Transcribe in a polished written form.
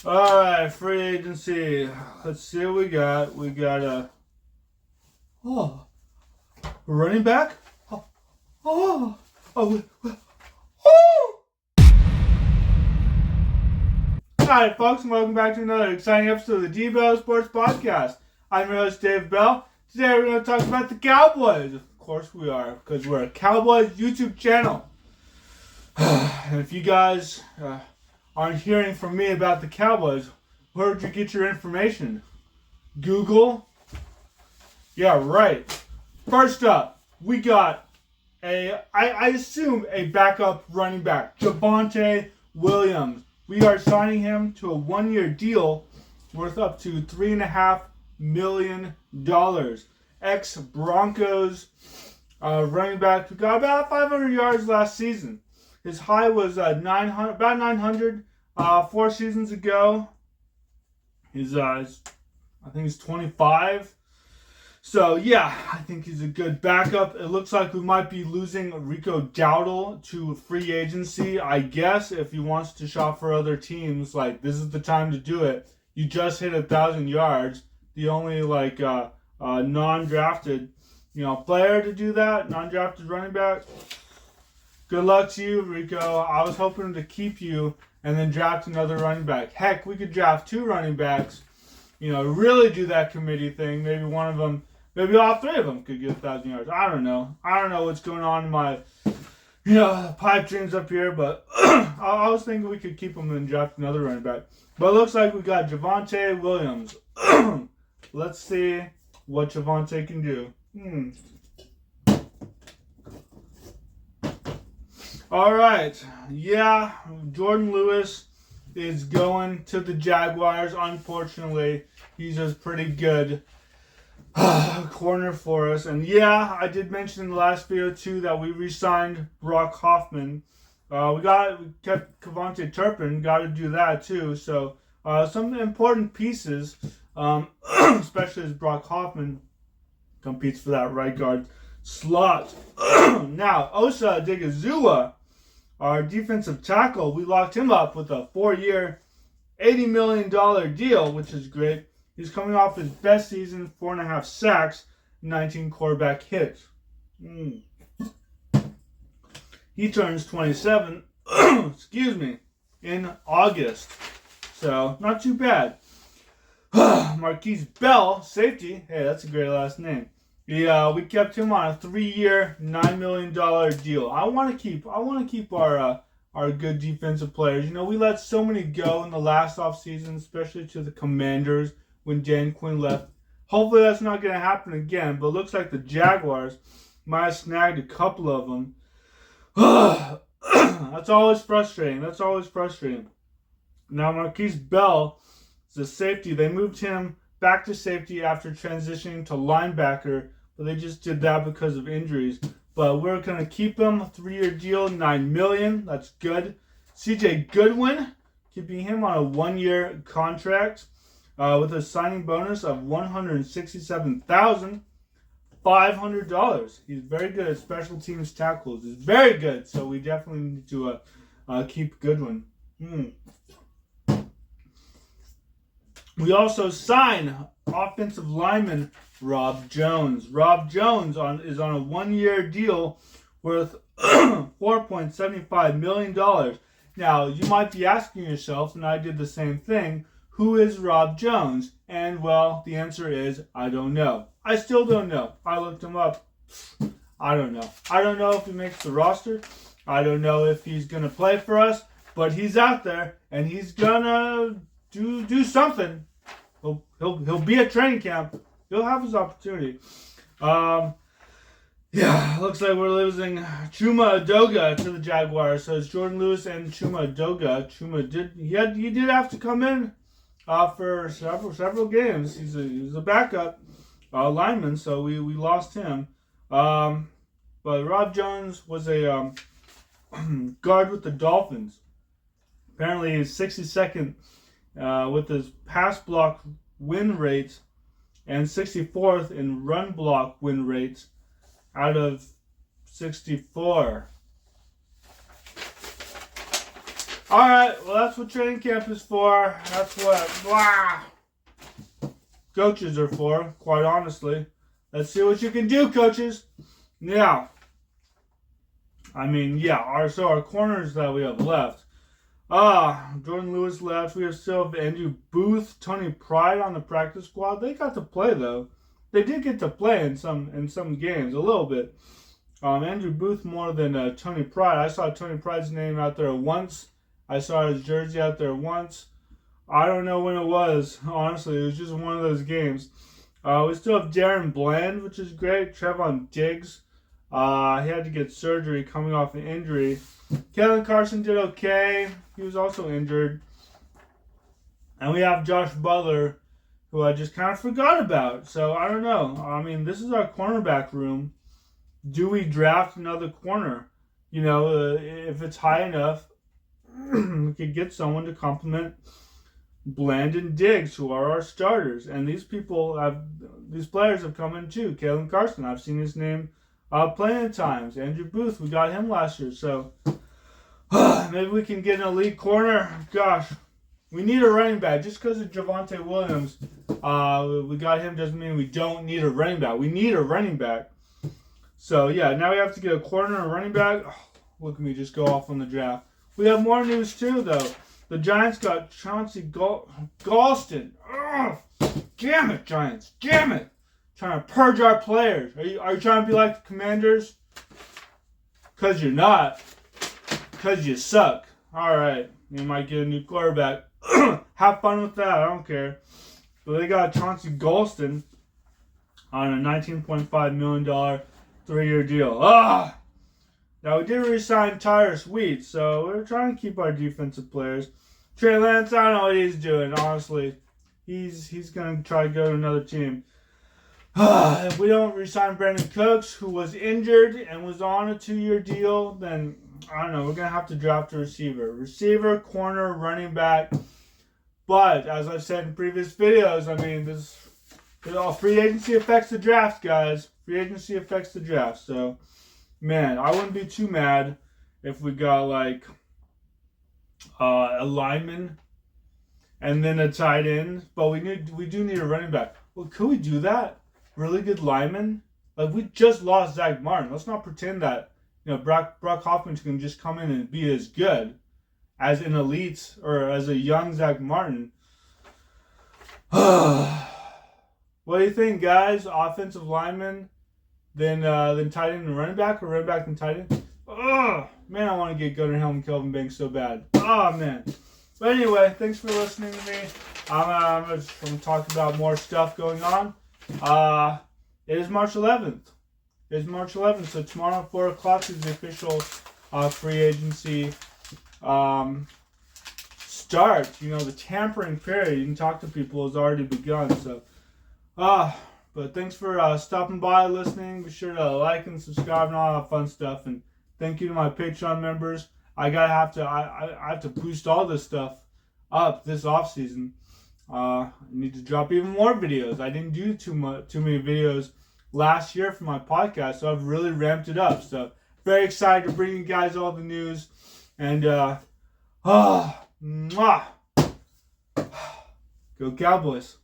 All right, free agency. Let's see what we got. We got a running back. Oh, oh, oh, oh. Hi, folks, and welcome back to another exciting episode of the D.Bell Sports Podcast. I'm your host, Dave.Bell. Today we're going to talk about the Cowboys. Of course we are, because we're a Cowboys YouTube channel. And if you guys aren't hearing from me about the Cowboys, where would you get your information? Google? Yeah, right. First up, we got I assume a backup running back, Devante Williams. We are signing him to a one-year deal worth up to $3.5 million. Ex-Broncos running back who got about 500 yards last season. His high was about 900 4 seasons ago. I think he's 25. So, yeah, I think he's a good backup. It looks like we might be losing Rico Dowdle to free agency. I guess if he wants to shop for other teams, like, this is the time to do it. You just hit 1,000 yards. The only, non-drafted, player to do that, non-drafted running back. Good luck to you, Rico. I was hoping to keep you and then draft another running back. Heck, we could draft 2 running backs. Really do that committee thing. Maybe one of them, maybe all 3 of them could get 1,000 yards. I don't know. I don't know what's going on in my, pipe dreams up here. But I was thinking we could keep them and draft another running back. But it looks like we got Devante Williams. Let's see what Devante can do. All right. Yeah, Jordan Lewis is going to the Jaguars. Unfortunately, he's a pretty good corner for us. And yeah, I did mention in the last video too that we re-signed Brock Hoffman. We kept Kevontae Turpin. Got to do that too. So some important pieces, especially as Brock Hoffman competes for that right guard slot. Now, Osa Odighizuwa, our defensive tackle, we locked him up with a 4-year, $80 million deal, which is great. He's coming off his best season, 4.5 sacks, 19 quarterback hits. He turns 27, in August. So, not too bad. Marquise Bell, safety. Hey, that's a great last name. We kept him on a 3-year, $9 million deal. I want to keep our good defensive players. We let so many go in the last offseason, especially to the Commanders when Dan Quinn left. Hopefully that's not going to happen again, but it looks like the Jaguars might have snagged a couple of them. That's always frustrating. Now Marquise Bell is a safety. They moved him back to safety after transitioning to linebacker, but they just did that because of injuries. But we're going to keep him. 3-year deal, $9 million. That's good. CJ Goodwin, keeping him on a 1-year contract with a signing bonus of $167,500. He's very good at special teams tackles. He's very good, so we definitely need to keep Goodwin. We also sign offensive lineman Rob Jones. Rob Jones is on a 1-year deal worth $4.75 million. Now, you might be asking yourself, and I did the same thing, who is Rob Jones? And, well, the answer is, I don't know. I still don't know. I looked him up. I don't know. I don't know if he makes the roster. I don't know if he's going to play for us. But he's out there, and he's going to do something. He'll be at training camp. He'll have his opportunity. Looks like we're losing Chuma Edoga to the Jaguars. So it's Jordan Lewis and Chuma Edoga. He did have to come in for several games. He's a backup lineman, so we lost him. But Rob Jones was a guard with the Dolphins. Apparently he's 62nd with his pass block win rate and 64th in run block win rates out of 64. Alright, well, that's what training camp is for. That's what coaches are for, quite honestly. Let's see what you can do, coaches. Yeah. So our corners that we have left. Jordan Lewis left. We still have Andrew Booth, Tony Pride on the practice squad. They got to play, though. They did get to play in some games, a little bit. Andrew Booth more than Tony Pride. I saw Tony Pride's name out there once. I saw his jersey out there once. I don't know when it was. Honestly, it was just one of those games. We still have Darren Bland, which is great. Trevon Diggs. He had to get surgery coming off an injury. Kellen Carson did okay. He was also injured. And we have Josh Butler, who I just kind of forgot about. So, I don't know. This is our cornerback room. Do we draft another corner? If it's high enough, we could get someone to complement Bland and Diggs, who are our starters. And these players have come in too. Kellen Carson, I've seen his name plenty of times. Andrew Booth, we got him last year. So maybe we can get an elite corner. Gosh, we need a running back. Just because of Javonte Williams, we got him doesn't mean we don't need a running back. We need a running back. So yeah, now we have to get a corner and a running back. Look at me just go off on the draft. We have more news too, though. The Giants got Chauncey Golston. Ugh. Damn it, Giants. Damn it. Trying to purge our players. Are you trying to be like the Commanders? Because you're not. Because you suck. Alright. You might get a new quarterback. Have fun with that. I don't care. But they got Chauncey Golston on a $19.5 million 3-year deal. Now, we did re-sign Tyrus Wheat, so we're trying to keep our defensive players. Trey Lance, I don't know what he's doing, honestly. He's going to try to go to another team. If we don't re-sign Brandon Cooks, who was injured and was on a 2-year deal, then, I don't know, we're going to have to draft a receiver. Receiver, corner, running back. But, as I've said in previous videos, free agency affects the draft, guys. Free agency affects the draft, so... Man, I wouldn't be too mad if we got a lineman and then a tight end. But we do need a running back. Well, could we do that? Really good lineman? We just lost Zach Martin. Let's not pretend that Brock Hoffman can just come in and be as good as an elite or as a young Zach Martin. What do you think, guys? Offensive lineman? Then tight end and running back, or running back and tight end. Man, I want to get Gunnar Helm and Kelvin Banks so bad. Man. But anyway, thanks for listening to me. I'm just going to talk about more stuff going on. It is March 11th. So tomorrow at 4 o'clock is the official free agency start. The tampering period. You can talk to people has already begun. So, but thanks for stopping by, listening. Be sure to like and subscribe and all that fun stuff. And thank you to my Patreon members. I have to boost all this stuff up this off season. I need to drop even more videos. I didn't do too many videos last year for my podcast, so I've really ramped it up. So very excited to bring you guys all the news. And Go Cowboys.